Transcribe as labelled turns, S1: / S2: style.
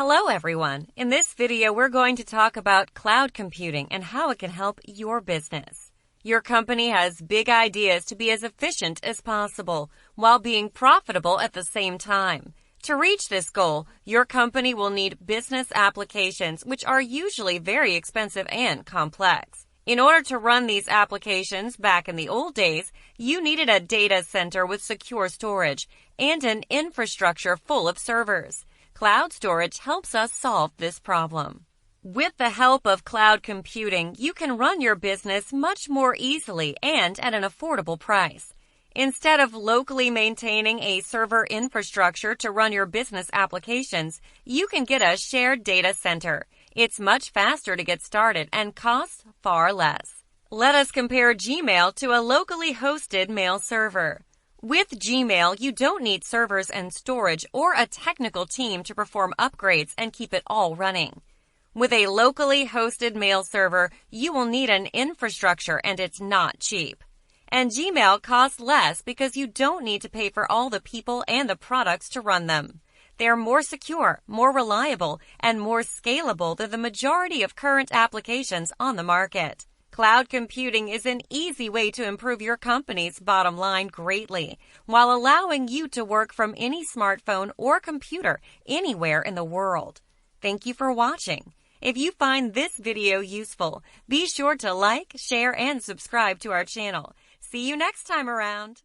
S1: Hello everyone. In this video, we're going to talk about cloud computing and how it can help your business. Your company has big ideas to be as efficient as possible while being profitable at the same time. To reach this goal, your company will need business applications, which are usually very expensive and complex. In order to run these applications back in the old days, you needed a data center with secure storage and an infrastructure full of servers. Cloud storage helps us solve this problem. With the help of cloud computing, you can run your business much more easily and at an affordable price. Instead of locally maintaining a server infrastructure to run your business applications, you can get a shared data center. It's much faster to get started and costs far less. Let us compare Gmail to a locally hosted mail server. With Gmail, you don't need servers and storage or a technical team to perform upgrades and keep it all running. With a locally hosted mail server, you will need an infrastructure and it's not cheap. And Gmail costs less because you don't need to pay for all the people and the products to run them. They are more secure, more reliable, and more scalable than the majority of current applications on the market. Cloud computing is an easy way to improve your company's bottom line greatly, while allowing you to work from any smartphone or computer anywhere in the world. Thank you for watching. If you find this video useful, be sure to like, share, and subscribe to our channel. See you next time around.